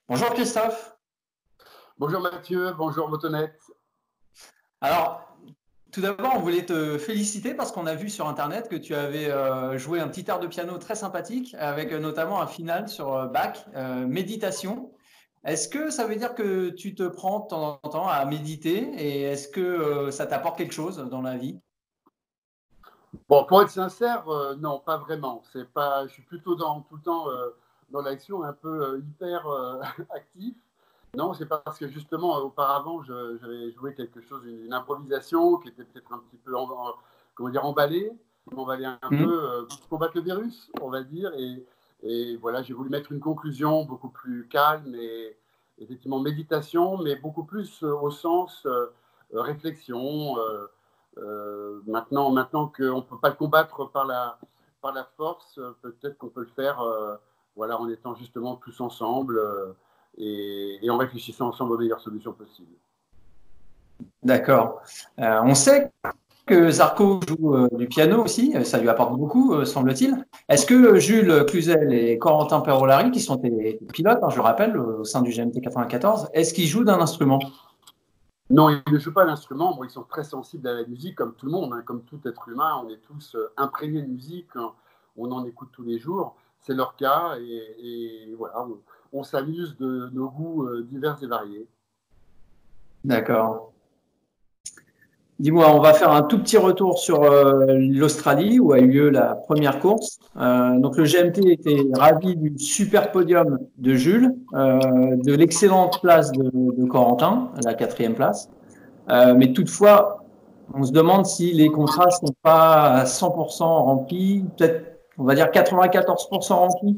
Bonjour Christophe. Bonjour Mathieu, bonjour Motonette. Alors, tout d'abord, on voulait te féliciter parce qu'on a vu sur Internet que tu avais joué un petit air de piano très sympathique avec notamment un final sur Bach, méditation. Est-ce que ça veut dire que tu te prends de temps en temps à méditer et est-ce que ça t'apporte quelque chose dans la vie? Bon, pour être sincère, non, pas vraiment. C'est pas, je suis plutôt tout le temps dans l'action, un peu hyper actif. Non, c'est parce que justement, auparavant, j'avais joué quelque chose, une improvisation qui était peut-être un petit peu, comment dire, emballée un Mhm. peu pour combattre le virus, on va dire. Et voilà, j'ai voulu mettre une conclusion beaucoup plus calme et effectivement méditation, mais beaucoup plus au sens réflexion. Maintenant qu'on ne peut pas le combattre par la force, peut-être qu'on peut le faire voilà, en étant justement tous ensemble et en réfléchissant ensemble aux meilleures solutions possibles. D'accord. On sait que Zarco joue du piano aussi, ça lui apporte beaucoup, semble-t-il. Est-ce que Jules Cluzel et Corentin Perolari, qui sont tes pilotes, hein, je le rappelle, au sein du GMT 94, est-ce qu'ils jouent d'un instrument? Non, ils ne jouent pas l'instrument. Bon, ils sont très sensibles à la musique, comme tout le monde, hein, comme tout être humain. On est tous imprégnés de musique, hein, on en écoute tous les jours. C'est leur cas et voilà, on s'amuse de nos goûts divers et variés. D'accord. Dis-moi, on va faire un tout petit retour sur l'Australie où a eu lieu la première course. Donc le GMT était ravi du super podium de Jules, de l'excellente place de Corentin, la quatrième place. Mais toutefois, on se demande si les contrats sont pas à 100% remplis, peut-être, on va dire 94% remplis.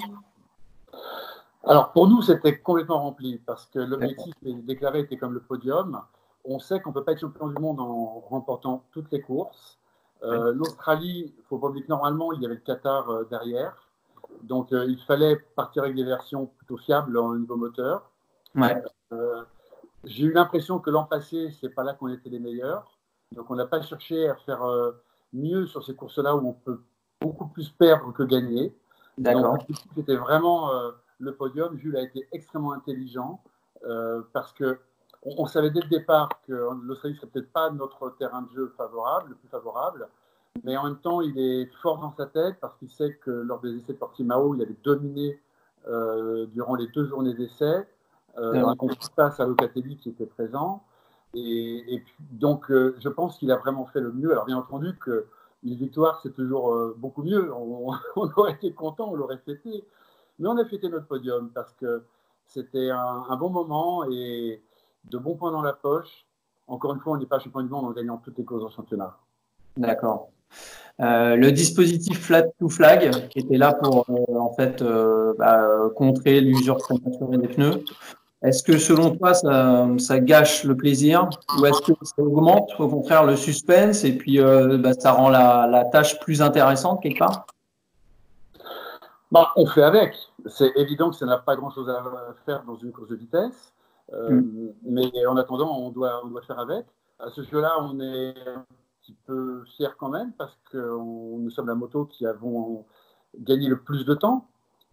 Alors pour nous, c'était complètement rempli parce que D'accord. l'objectif déclaré était comme le podium. On sait qu'on ne peut pas être champion du monde en remportant toutes les courses. Oui. L'Australie, il faut pas oublier que normalement, il y avait le Qatar derrière. Donc il fallait partir avec des versions plutôt fiables au niveau moteur. Ouais. Euh, j'ai eu l'impression que l'an passé, c'est pas là qu'on était les meilleurs. Donc on n'a pas cherché à faire mieux sur ces courses-là où on peut beaucoup plus perdre que gagner. Donc D'accord. l'objectif était vraiment le podium. Jules a été extrêmement intelligent parce que on savait dès le départ que l'Australie serait peut-être pas notre terrain de jeu favorable, le plus favorable, mais en même temps il est fort dans sa tête parce qu'il sait que lors des essais de Portimao, il avait dominé durant les 2 journées d'essai. C'est vrai. Donc on passe à Locatelli qui était présent. Et puis, donc je pense qu'il a vraiment fait le mieux. Alors bien entendu que une victoire c'est toujours beaucoup mieux. On aurait été content, on l'aurait fêté. Mais on a fêté notre podium parce que c'était un bon moment et de bons points dans la poche. Encore une fois, on n'est pas champion du monde en gagnant toutes les courses en championnat. D'accord. Le dispositif flat to flag qui était là pour en fait contrer l'usure prématurée des pneus. Est-ce que selon toi ça gâche le plaisir ou est-ce que ça augmente au contraire le suspense et puis ça rend la tâche plus intéressante quelque part? Bah, on fait avec. C'est évident que ça n'a pas grand-chose à faire dans une course de vitesse. Mm. Mais en attendant, on doit faire avec. À ce jeu-là, on est un petit peu fiers quand même parce que nous sommes la moto qui avons gagné le plus de temps.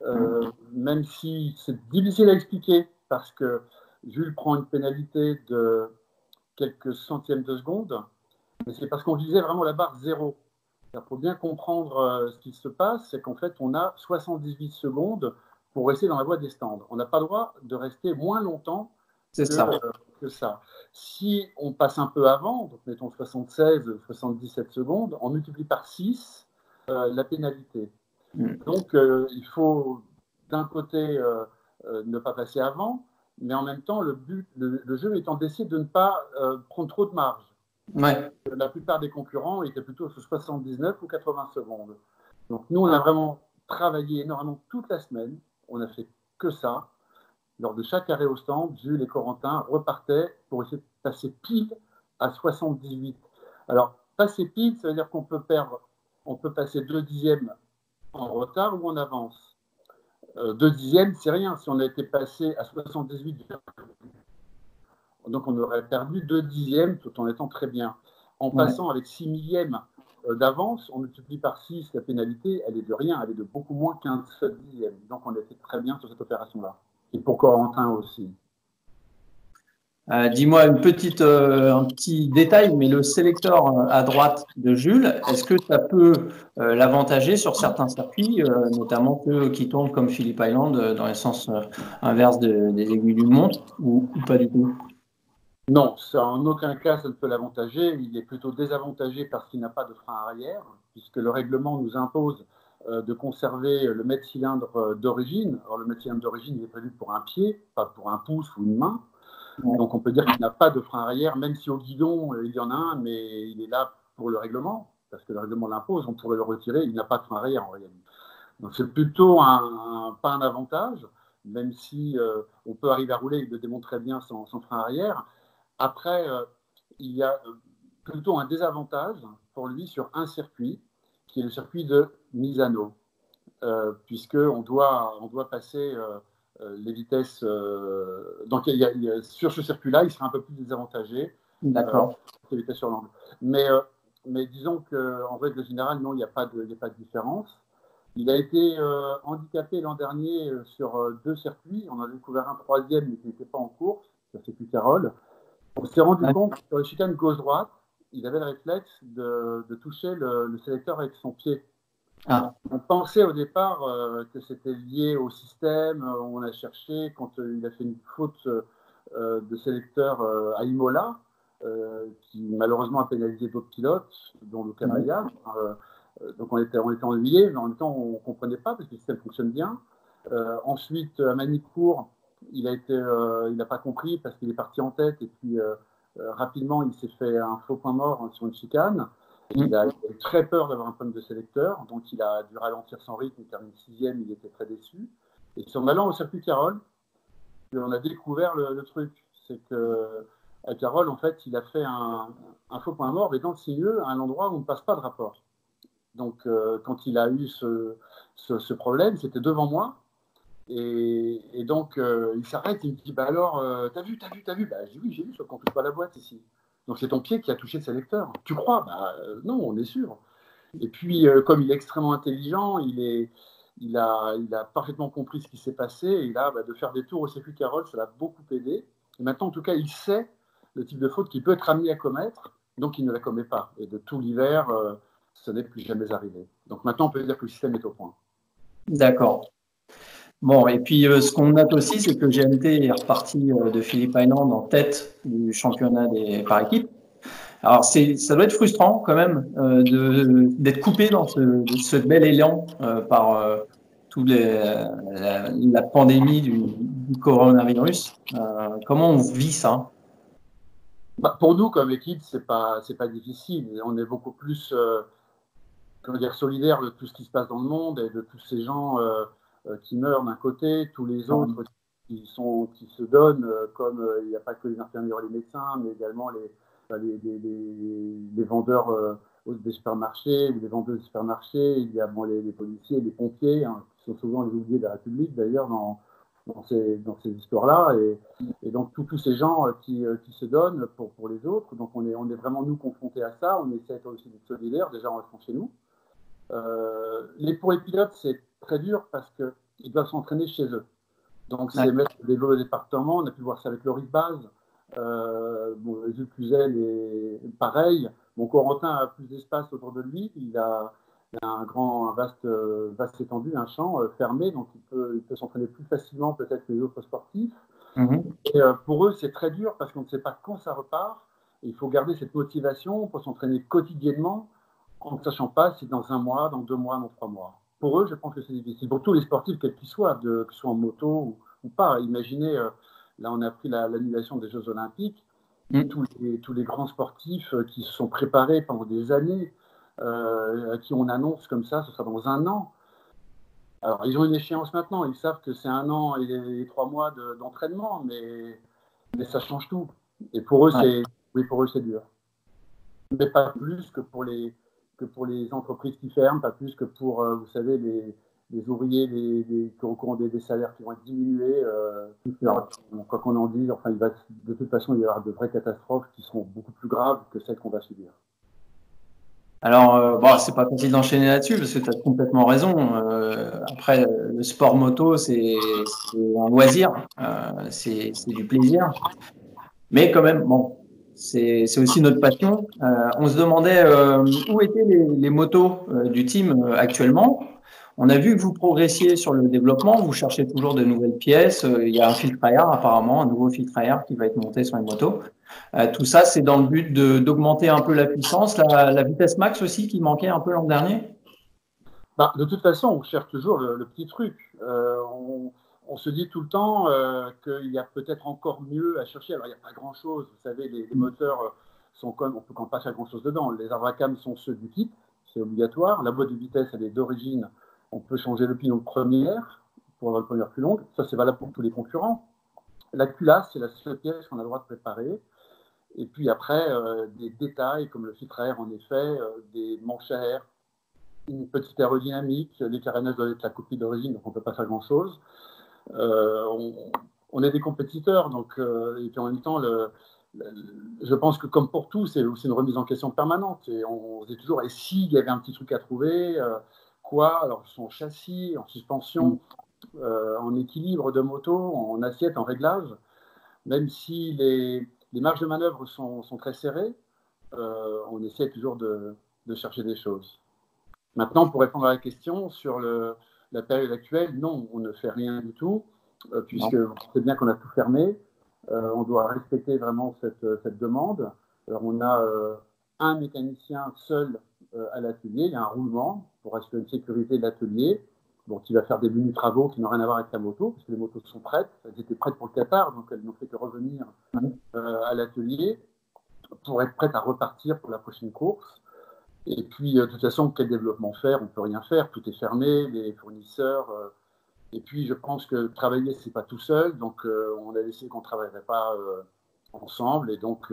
Mm. Même si c'est difficile à expliquer parce que Jules prend une pénalité de quelques centièmes de seconde, mais c'est parce qu'on visait vraiment la barre zéro. Pour bien comprendre ce qui se passe, c'est qu'en fait, on a 78 secondes pour rester dans la voie des stands. On n'a pas le droit de rester moins longtemps C'est ça. que ça. Si on passe un peu avant, donc mettons 76, 77 secondes, on multiplie par 6 la pénalité. Mm. Donc, il faut d'un côté ne pas passer avant, mais en même temps, le jeu étant d'essayer de ne pas prendre trop de marge. Ouais. La plupart des concurrents étaient plutôt sur 79 ou 80 secondes. Donc nous, on a vraiment travaillé énormément toute la semaine. On a fait que ça. Lors de chaque arrêt au stand, Jules et Corentin repartaient pour essayer de passer pile à 78. Alors, passer pile, ça veut dire on peut passer 2 dixièmes en retard ou en avance. 2 dixièmes, c'est rien. Si on a été passé à 78, donc on aurait perdu 2 dixièmes tout en étant très bien. En Ouais. passant avec 6 millièmes d'avance, on multiplie par 6 la pénalité, elle est de rien, elle est de beaucoup moins qu'un seul dixième. Donc on a fait très bien sur cette opération-là. Et pour Corentin aussi. Dis-moi un petit détail, mais le sélecteur à droite de Jules, est-ce que ça peut l'avantager sur certains circuits, notamment ceux qui tournent comme Phillip Island dans le sens inverse des aiguilles d'une montre, ou pas du tout? Non, ça, en aucun cas ça ne peut l'avantager. Il est plutôt désavantagé parce qu'il n'a pas de frein arrière, puisque le règlement nous impose de conserver le mètre-cylindre d'origine. Alors le mètre-cylindre d'origine, il est prévu pour un pied, pas pour un pouce ou une main. Ouais. Donc on peut dire qu'il n'a pas de frein arrière, même si au guidon il y en a un, mais il est là pour le règlement, parce que le règlement l'impose, on pourrait le retirer, il n'a pas de frein arrière en réalité. Donc c'est plutôt pas un avantage, même si on peut arriver à rouler, il le démontre très bien sans frein arrière. Après, il y a plutôt un désavantage pour lui sur un circuit, qui est le circuit de Misano, puisqu'on doit passer les vitesses. Donc, sur ce circuit-là, il sera un peu plus désavantagé. D'accord. Les vitesses sur l'angle. Mais disons qu'en règle générale, non, il n'y a pas de différence. Il a été handicapé l'an dernier sur 2 circuits. On a découvert un troisième, mais qui n'était pas en course. Ça, c'est plus Carole. On s'est rendu compte que sur les chicanes gauche-droite, il avait le réflexe de toucher le sélecteur avec son pied. Ah. On pensait au départ que c'était lié au système. On a cherché quand il a fait une faute de sélecteur à Imola, qui malheureusement a pénalisé d'autres pilotes, dont Luca Maia. Donc on était ennuyés, mais en même temps on ne comprenait pas parce que le système fonctionne bien. Ensuite, à Manicourt, il n'a pas compris parce qu'il est parti en tête et puis rapidement il s'est fait un faux point mort sur une chicane. Il a eu très peur d'avoir un problème de sélecteur, donc il a dû ralentir son rythme, il termine 6e, il était très déçu. Et c'est en allant au circuit Carole qu'on a découvert le truc. C'est qu'à Carole, en fait, il a fait un faux point mort, mais dans le signeux, à un endroit où on ne passe pas de rapport. Donc, quand il a eu ce problème, c'était devant moi. Et donc, il s'arrête, il me dit, bah alors, t'as vu bah, je dis, oui, j'ai vu, sauf qu'on ne touche pas la boîte ici. Donc, c'est ton pied qui a touché le sélecteur. Tu crois? Bah, non, on est sûr. Et puis, comme il est extrêmement intelligent, il a parfaitement compris ce qui s'est passé. Et là, bah, de faire des tours au circuit Carole, ça l'a beaucoup aidé. Et maintenant, en tout cas, il sait le type de faute qu'il peut être amené à commettre, donc il ne la commet pas. Et de tout l'hiver, ça n'est plus jamais arrivé. Donc maintenant, on peut dire que le système est au point. D'accord. Bon, et puis ce qu'on note aussi, c'est que GMT est reparti de Phillip Island en tête du championnat par équipe. Alors, ça doit être frustrant quand même d'être coupé dans ce bel élan par la pandémie du coronavirus. Comment on vit ça? Bah, pour nous, comme équipe, c'est pas difficile. On est beaucoup plus solidaire de tout ce qui se passe dans le monde et de tous ces gens qui meurent d'un côté, tous les autres qui se donnent, comme il n'y a pas que les infirmières et les médecins, mais également les vendeurs des supermarchés ou les vendeuses des supermarchés. Il y a les policiers, les pompiers, hein, qui sont souvent les oubliés de la République d'ailleurs dans ces histoires-là. Et donc tous ces gens qui se donnent pour les autres. Donc on est vraiment nous confrontés à ça. On essaie aussi d'être solidaires, déjà en restant chez nous. Pour les pilotes, c'est très dur parce qu'ils doivent s'entraîner chez eux. Donc, c'est mettre des vélos au département. On a pu voir ça avec Loris Baz. Jules Cluzel est pareil. Corentin a plus d'espace autour de lui. Il a un vaste étendue, un champ fermé. Donc, il peut s'entraîner plus facilement peut-être que les autres sportifs. Et pour eux, c'est très dur parce qu'on ne sait pas quand ça repart. Et il faut garder cette motivation pour s'entraîner quotidiennement en ne sachant pas si dans 1 mois, dans 2 mois, dans 3 mois. Pour eux, je pense que c'est difficile. Pour tous les sportifs, quels qu'ils soient, que ce soit en moto ou pas. Imaginez, là, on a pris l'annulation des Jeux Olympiques. Tous les grands sportifs qui se sont préparés pendant des années, à qui on annonce comme ça, ce sera dans 1 an. Alors, ils ont une échéance maintenant. Ils savent que c'est 1 an et 3 mois d'entraînement, mais ça change tout. Et pour eux, c'est dur. Mais pas plus que pour les entreprises qui ferment, pas plus que pour, vous savez, les ouvriers qui auront des salaires qui vont être diminués. Quoi qu'on en dise, enfin, de toute façon, il y aura de vraies catastrophes qui seront beaucoup plus graves que celles qu'on va subir. Alors, bon, c'est pas facile d'enchaîner là-dessus parce que tu as complètement raison. Après, le sport moto, c'est un loisir, c'est du plaisir. Mais quand même, bon, c'est aussi notre passion. On se demandait où étaient les motos du team actuellement. On a vu que vous progressiez sur le développement, vous cherchez toujours de nouvelles pièces. Il y a un filtre à air apparemment, un nouveau filtre à air qui va être monté sur les motos. Tout ça, c'est dans le but d'augmenter un peu la puissance, la vitesse max aussi qui manquait un peu l'an dernier. Bah, de toute façon, on cherche toujours le petit truc. On se dit tout le temps qu'il y a peut-être encore mieux à chercher. Alors, il n'y a pas grand-chose. Vous savez, les moteurs sont comme, on peut quand pas faire grand-chose dedans. Les arbres à cam sont ceux du kit, c'est obligatoire. La boîte de vitesse, elle est d'origine. On peut changer le pignon de première pour avoir le première plus longue. Ça, c'est valable pour tous les concurrents. La culasse, c'est la seule pièce qu'on a le droit de préparer. Et puis après, des détails comme le filtre à air, en effet, des manches à air, une petite aérodynamique. Les carénages doivent être la copie d'origine, donc on ne peut pas faire grand-chose. On est des compétiteurs, donc, et puis en même temps, je pense que comme pour tout, c'est aussi une remise en question permanente. Et on se dit toujours, et s'il y avait un petit truc à trouver, quoi? Alors, son châssis, en suspension, en équilibre de moto, en assiette, en réglage, même si les marges de manœuvre sont très serrées, on essaie toujours de chercher des choses. Maintenant, pour répondre à la question sur la période actuelle, non, on ne fait rien du tout, puisque vous savez bien qu'on a tout fermé. On doit respecter vraiment cette demande. Alors, on a un mécanicien seul à l'atelier, il y a un roulement pour assurer une sécurité de l'atelier, qui va faire des mini-travaux qui n'ont rien à voir avec la moto, parce que les motos sont prêtes, elles étaient prêtes pour le Qatar, donc elles n'ont fait que revenir à l'atelier pour être prêtes à repartir pour la prochaine course. Et puis, de toute façon, quel développement faire? On ne peut rien faire, tout est fermé, les fournisseurs. Et puis, je pense que travailler, ce n'est pas tout seul. Donc, on a décidé qu'on ne travaillerait pas ensemble. Et donc,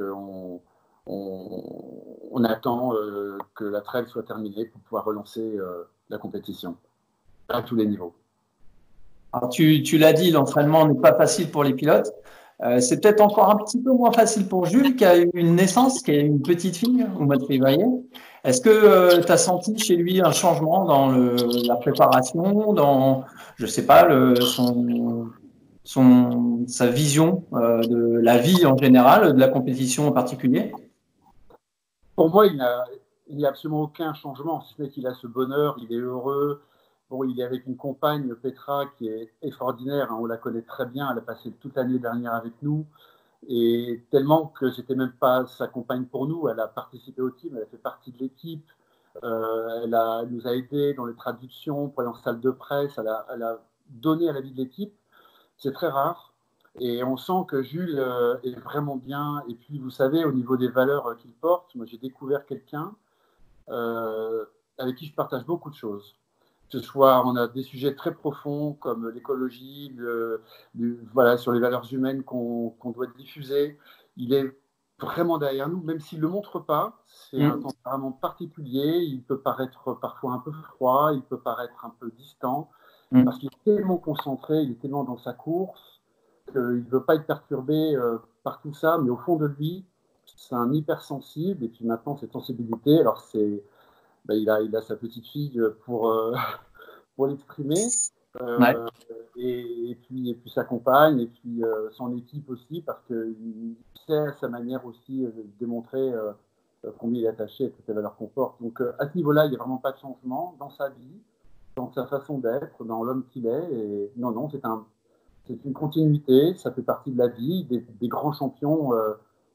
on attend que la trêve soit terminée pour pouvoir relancer la compétition à tous les niveaux. Alors, tu l'as dit, l'entraînement n'est pas facile pour les pilotes. C'est peut-être encore un petit peu moins facile pour Jules, qui a eu une naissance, qui a eu une petite fille au mois de février. Est-ce que tu as senti chez lui un changement dans la préparation, dans, je sais pas, sa vision de la vie en général, de la compétition en particulier? Pour moi, il n'y a absolument aucun changement, si ce n'est qu'il a ce bonheur, il est heureux. Bon, il est avec une compagne, Petra, qui est extraordinaire, hein, on la connaît très bien, elle a passé toute l'année dernière avec nous, et tellement que c'était même pas sa compagne pour nous, elle a participé au team, elle a fait partie de l'équipe, elle nous a aidés dans les traductions, pour aller en salle de presse, elle a donné à la vie de l'équipe, c'est très rare. Et on sent que Jules est vraiment bien. Et puis, vous savez, au niveau des valeurs qu'il porte, moi, j'ai découvert quelqu'un avec qui je partage beaucoup de choses. Que ce soit, on a des sujets très profonds comme l'écologie, voilà, sur les valeurs humaines qu'on doit diffuser. Il est vraiment derrière nous, même s'il ne le montre pas. C'est un tempérament particulier. Il peut paraître parfois un peu froid, il peut paraître un peu distant, parce qu'il est tellement concentré, il est tellement dans sa course qu'il ne veut pas être perturbé par tout ça, mais au fond de lui, c'est un hypersensible. Et puis maintenant, cette sensibilité, alors il a sa petite fille pour l'exprimer, Ouais. et puis sa compagne, et puis son équipe aussi, parce qu'il sait à sa manière aussi de démontrer combien il est attaché à toutes les valeurs qu'on porte. Donc à ce niveau-là, il n'y a vraiment pas de changement dans sa vie, dans sa façon d'être, dans l'homme qu'il est. Et non, c'est une continuité, ça fait partie de la vie. Des grands champions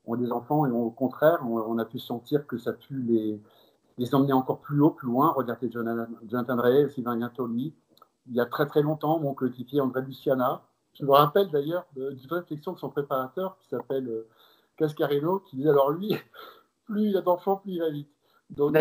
ont des enfants, et au contraire, on a pu sentir que ça a pu les emmener encore plus haut, plus loin. Regardez Jonathan Ray, Sylvain Gintoli. Il y a très très longtemps, mon coéquipier André Luciana. Je me rappelle d'ailleurs d'une réflexion de son préparateur qui s'appelle Cascarino, qui disait alors lui, plus il a d'enfants, plus il va vite. Donc,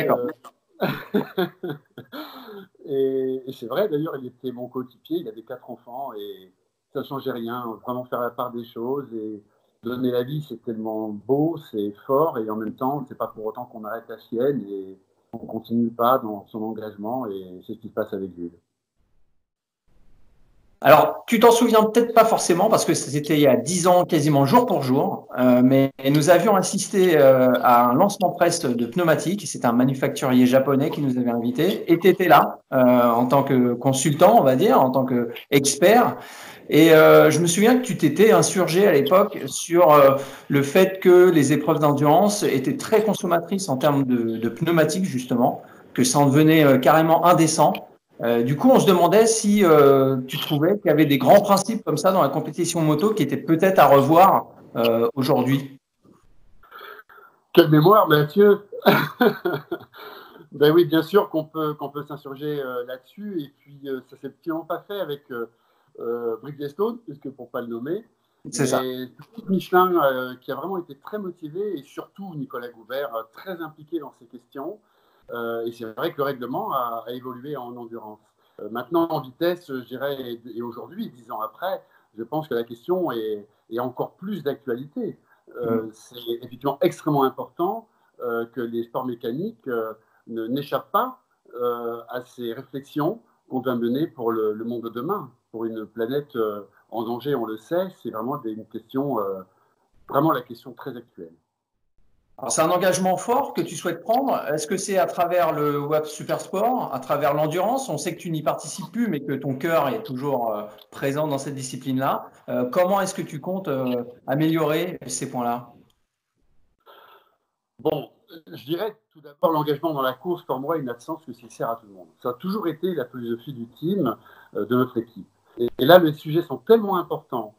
et c'est vrai, d'ailleurs, il était mon coéquipier, il avait 4 enfants et ça ne changeait rien. Vraiment faire la part des choses et donner la vie, c'est tellement beau, c'est fort, et en même temps, c'est pas pour autant qu'on arrête la sienne et on ne continue pas dans son engagement, et c'est ce qui se passe avec Jules. Alors, tu t'en souviens peut-être pas forcément parce que c'était il y a 10 ans, quasiment jour pour jour, mais nous avions assisté à un lancement presse de pneumatiques. C'est un manufacturier japonais qui nous avait invités et tu étais là en tant que consultant, on va dire, en tant qu'expert. Et je me souviens que tu t'étais insurgé à l'époque sur le fait que les épreuves d'endurance étaient très consommatrices en termes de pneumatiques, justement, que ça en devenait carrément indécent. Du coup, on se demandait si tu trouvais qu'il y avait des grands principes comme ça dans la compétition moto qui étaient peut-être à revoir aujourd'hui. Quelle mémoire, Mathieu. Ben oui, bien sûr qu'on peut s'insurger là-dessus. Et puis, ça ne s'est absolument pas fait avec Bridgestone, puisque pour ne pas le nommer. C'est ça. Mais Michelin, qui a vraiment été très motivé, et surtout Nicolas Goubert, très impliqué dans ces questions. Et c'est vrai que le règlement a évolué en endurance. Maintenant, en vitesse, je dirais, et aujourd'hui, 10 ans après, je pense que la question est encore plus d'actualité. C'est effectivement extrêmement important que les sports mécaniques n'échappent pas à ces réflexions qu'on doit mener pour le monde de demain, pour une planète en danger, on le sait. C'est vraiment une question, vraiment la question très actuelle. Alors, c'est un engagement fort que tu souhaites prendre. Est-ce que c'est à travers le WAP Supersport, à travers l'endurance? On sait que tu n'y participes plus, mais que ton cœur est toujours présent dans cette discipline-là. Comment est-ce que tu comptes améliorer ces points-là? Bon, je dirais tout d'abord l'engagement dans la course, pour moi, il n'a de sens que s'il sert à tout le monde. Ça a toujours été la philosophie du team, de notre équipe. Et là, les sujets sont tellement importants,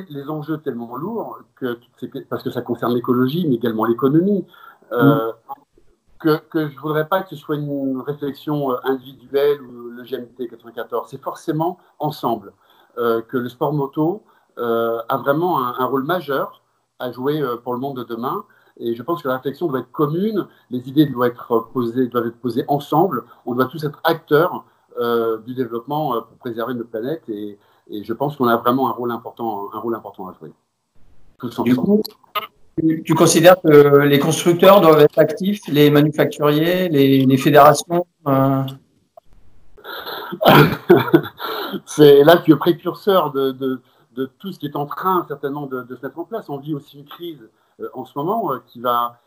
les enjeux tellement lourds, parce que ça concerne l'écologie, mais également l'économie, que je ne voudrais pas que ce soit une réflexion individuelle ou le GMT 94. C'est forcément ensemble que le sport moto a vraiment un rôle majeur à jouer pour le monde de demain. Et je pense que la réflexion doit être commune, les idées doivent être posées ensemble. On doit tous être acteurs du développement pour préserver notre planète. Et je pense qu'on a vraiment un rôle important à jouer. Tous Du ensemble. coup, tu considères que les constructeurs doivent être actifs, les manufacturiers, les fédérations C'est là, tu es précurseur de tout ce qui est en train certainement de se mettre en place. On vit aussi une crise en ce moment qui va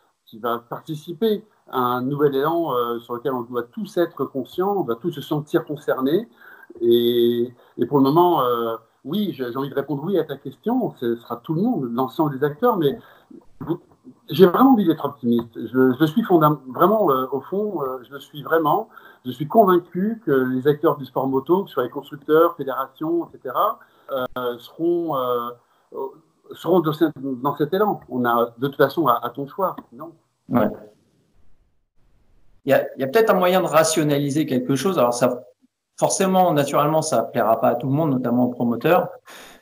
participer à un nouvel élan sur lequel on doit tous être conscients, on doit tous se sentir concernés. Et pour le moment, oui, j'ai envie de répondre oui à ta question. Ce sera tout le monde, l'ensemble des acteurs, mais j'ai vraiment envie d'être optimiste. Je suis vraiment, au fond, je le suis vraiment. Je suis convaincu que les acteurs du sport moto, que ce soit les constructeurs, fédérations, etc., seront, dans cet élan. On a de toute façon à ton choix, non? Ouais. Il y a peut-être un moyen de rationaliser quelque chose. Alors, ça, forcément, naturellement, ça ne plaira pas à tout le monde, notamment aux promoteurs.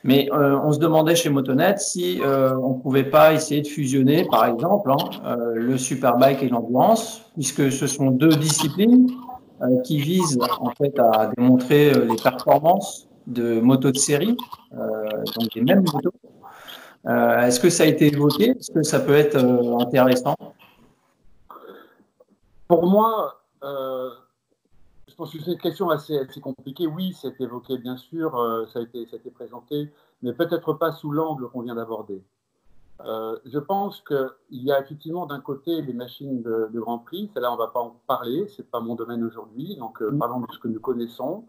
Mais on se demandait chez Motonet si on ne pouvait pas essayer de fusionner, par exemple, le superbike et l'endurance, puisque ce sont deux disciplines qui visent en fait à démontrer les performances de motos de série, donc des mêmes motos. Est-ce que ça a été évoqué? Est-ce que ça peut être intéressant? Pour moi, je pense que c'est une question assez compliquée. Oui, c'est évoqué, bien sûr, ça a été présenté, mais peut-être pas sous l'angle qu'on vient d'aborder. Je pense qu'il y a effectivement d'un côté les machines de Grand Prix, celle-là on ne va pas en parler, ce n'est pas mon domaine aujourd'hui, donc parlons de ce que nous connaissons.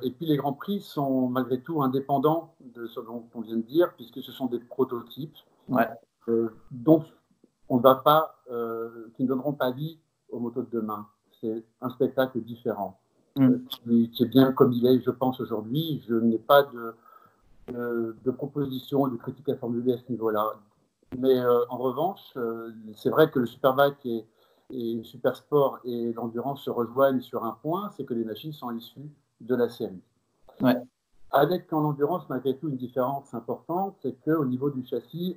Et puis les Grands Prix sont malgré tout indépendants de ce dont on vient de dire, puisque ce sont des prototypes, Ouais. dont on ne va pas, qui ne donneront pas vie aux motos de demain. C'est un spectacle différent, qui est bien comme il est, je pense, aujourd'hui. Je n'ai pas de propositions, de critiques à formuler à ce niveau-là. Mais en revanche, c'est vrai que le Superbike et le Supersport et l'endurance se rejoignent sur un point, c'est que les machines sont issues de la série. Ouais. Avec en endurance, malgré tout, une différence importante, c'est qu'au niveau du châssis,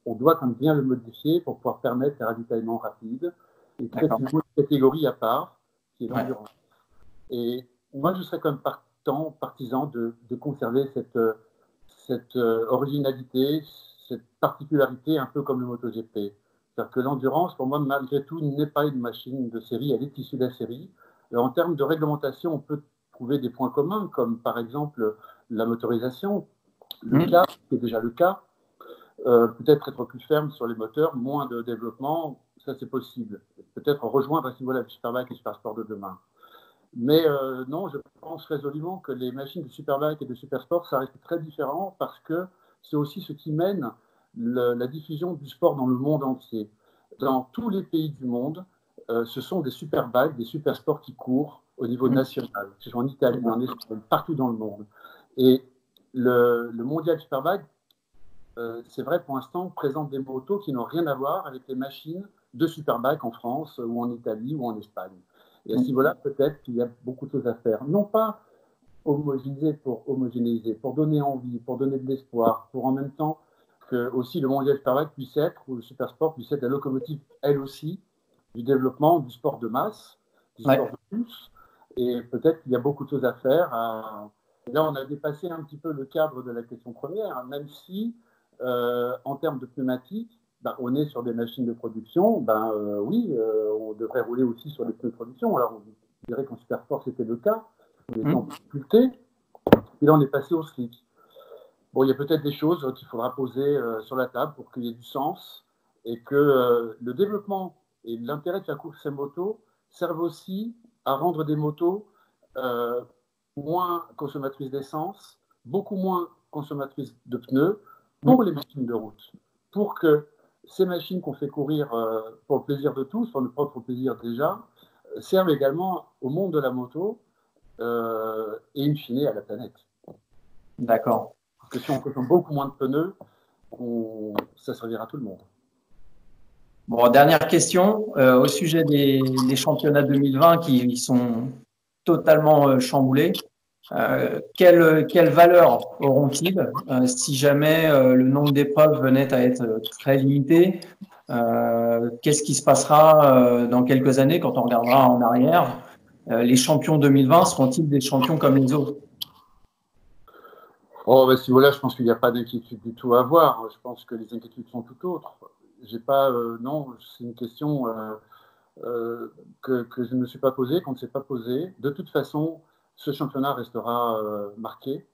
on doit quand même bien le modifier pour pouvoir permettre un ravitaillement rapide. Et c'est une catégorie à part, qui est l'endurance. Ouais. Et moi, je serais quand même partisan de conserver cette originalité, cette particularité, un peu comme le MotoGP. C'est-à-dire que l'endurance, pour moi, malgré tout, n'est pas une machine de série, elle est issue de la série. Alors, en termes de réglementation, on peut trouver des points communs, comme par exemple la motorisation, le cas, qui est déjà le cas. Peut-être être plus ferme sur les moteurs, moins de développement, ça c'est possible. Peut-être rejoindre à ce niveau-là le Superbike et le Supersport de demain. Mais non, je pense résolument que les machines de Superbike et de Supersport, ça reste très différent parce que c'est aussi ce qui mène la diffusion du sport dans le monde entier. Dans tous les pays du monde, ce sont des Superbikes, des Supersports qui courent au niveau national, que ce soit en Italie, en Espagne, partout dans le monde. Et le mondial Superbike, c'est vrai pour l'instant, présente des motos qui n'ont rien à voir avec les machines de Superbike en France ou en Italie ou en Espagne. Et à ce niveau-là, peut-être qu'il y a beaucoup de choses à faire. Non pas homogénéiser, pour donner envie, pour donner de l'espoir, pour en même temps que aussi le mondial Superbike puisse être, ou le Supersport puisse être la locomotive, elle aussi, du développement du sport de masse, du sport de tous. Et peut-être qu'il y a beaucoup de choses à faire. Là, on a dépassé un petit peu le cadre de la question première, même si, en termes de pneumatiques, on est sur des machines de production, oui, on devrait rouler aussi sur les pneus de production. Alors, on dirait qu'en Supersport, c'était le cas, on était en difficulté, et là, on est passé au slick. Bon, il y a peut-être des choses qu'il faudra poser sur la table pour qu'il y ait du sens, et que le développement et l'intérêt de la course à moto servent aussi à rendre des motos moins consommatrices d'essence, beaucoup moins consommatrices de pneus pour les machines de route, pour que ces machines qu'on fait courir pour le plaisir de tous, pour notre propre plaisir déjà, servent également au monde de la moto et in fine à la planète. D'accord. Parce que si on consomme beaucoup moins de pneus, ça servira à tout le monde. Bon, dernière question au sujet des championnats 2020 qui sont totalement chamboulés. Quelle valeur auront-ils si jamais le nombre d'épreuves venait à être très limité? Qu'est-ce qui se passera dans quelques années quand on regardera en arrière? Les champions 2020 seront-ils des champions comme les autres? Si voilà, je pense qu'il n'y a pas d'inquiétude du tout à avoir. Je pense que les inquiétudes sont tout autres. J'ai pas, non, c'est une question que je ne me suis pas posée, qu'on ne s'est pas posée. De toute façon, ce championnat restera marqué,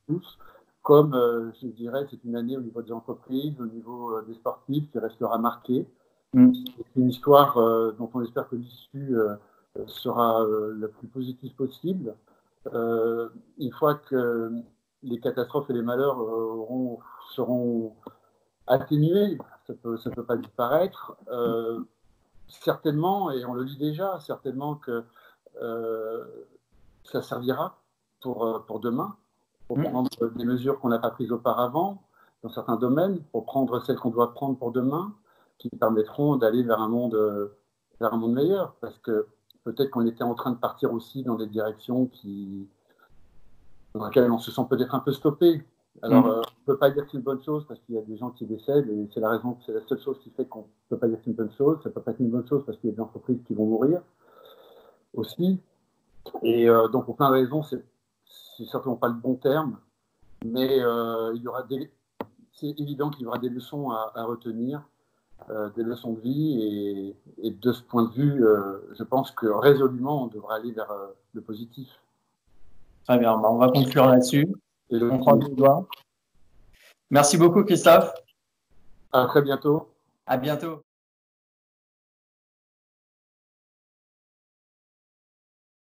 tous, comme je dirais, c'est une année au niveau des entreprises, au niveau des sportifs, qui restera marquée. C'est une histoire dont on espère que l'issue sera la plus positive possible. Une fois que les catastrophes et les malheurs seront atténués, ça peut pas disparaître. Certainement, et on le dit déjà, certainement que ça servira pour demain, pour prendre des mesures qu'on n'a pas prises auparavant dans certains domaines, pour prendre celles qu'on doit prendre pour demain, qui permettront d'aller vers un monde meilleur. Parce que peut-être qu'on était en train de partir aussi dans des directions dans lesquelles on se sent peut-être un peu stoppé. Alors, on ne peut pas dire que c'est une bonne chose parce qu'il y a des gens qui décèdent et c'est la seule chose qui fait qu'on ne peut pas dire que c'est une bonne chose. Ça ne peut pas être une bonne chose parce qu'il y a des entreprises qui vont mourir aussi. Et donc, pour plein de raisons, c'est certainement pas le bon terme, mais c'est évident qu'il y aura des leçons à retenir, des leçons de vie, et de ce point de vue, je pense que résolument, on devra aller vers le positif. Très bien, on va conclure là-dessus. On croise les doigts. Merci beaucoup, Christophe. À très bientôt. À bientôt.